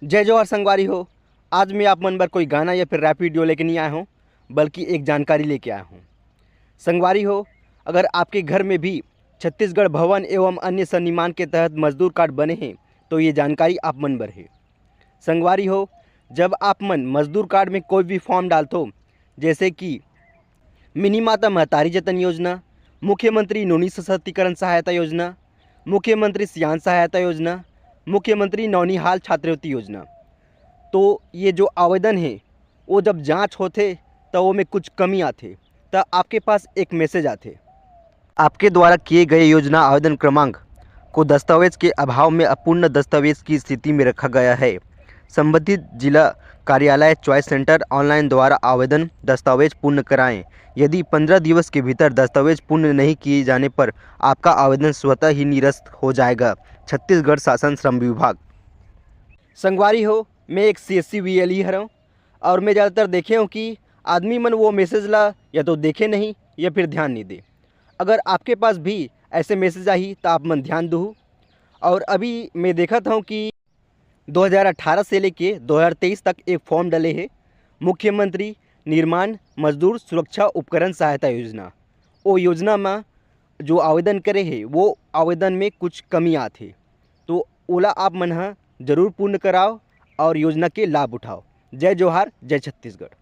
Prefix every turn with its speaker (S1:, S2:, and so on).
S1: जय जवाहर संगवारी हो। आज मैं आप मन बर कोई गाना या फिर रैप वीडियो लेके नहीं आया हूँ, बल्कि एक जानकारी लेके आया हूँ। संगवारी हो, अगर आपके घर में भी छत्तीसगढ़ भवन एवं अन्य सन्निमान के तहत मजदूर कार्ड बने हैं तो ये जानकारी आप मन बर है। संगवारी हो, जब आप मन मजदूर कार्ड में कोई भी फॉर्म डालतो, जैसे कि मिनी माता महतारी जतन योजना, मुख्यमंत्री नोनी सशक्तिकरण सहायता योजना, मुख्यमंत्री सियान सहायता योजना, मुख्यमंत्री नौनिहाल छात्रवृत्ति योजना, तो ये जो आवेदन है वो जब जांच होते तो वो में कुछ कमी आते, तो आपके पास एक मैसेज आते। आपके द्वारा किए गए योजना आवेदन क्रमांक को दस्तावेज के अभाव में अपूर्ण दस्तावेज की स्थिति में रखा गया है। संबंधित जिला कार्यालय चॉइस सेंटर ऑनलाइन द्वारा आवेदन दस्तावेज पूर्ण कराएं। यदि 15 दिवस के भीतर दस्तावेज पूर्ण नहीं किए जाने पर आपका आवेदन स्वतः ही निरस्त हो जाएगा। छत्तीसगढ़ शासन श्रम विभाग। संगवारी हो, मैं एक CSC VLE हूँ और मैं ज़्यादातर देखे हूँ कि आदमी मन वो मैसेज ला या तो देखे नहीं या फिर ध्यान नहीं दे। अगर आपके पास भी ऐसे मैसेज आई तो आप मन ध्यान दो। और अभी मैं देखा था कि 2018 से लेके 2023 तक एक फॉर्म डले है, मुख्यमंत्री निर्माण मजदूर सुरक्षा उपकरण सहायता योजना। वो योजना में जो आवेदन करे है वो आवेदन में कुछ कमी आते, तो ओला आप मन हाँ जरूर पूर्ण कराओ और योजना के लाभ उठाओ। जय जोहार, जय छत्तीसगढ़।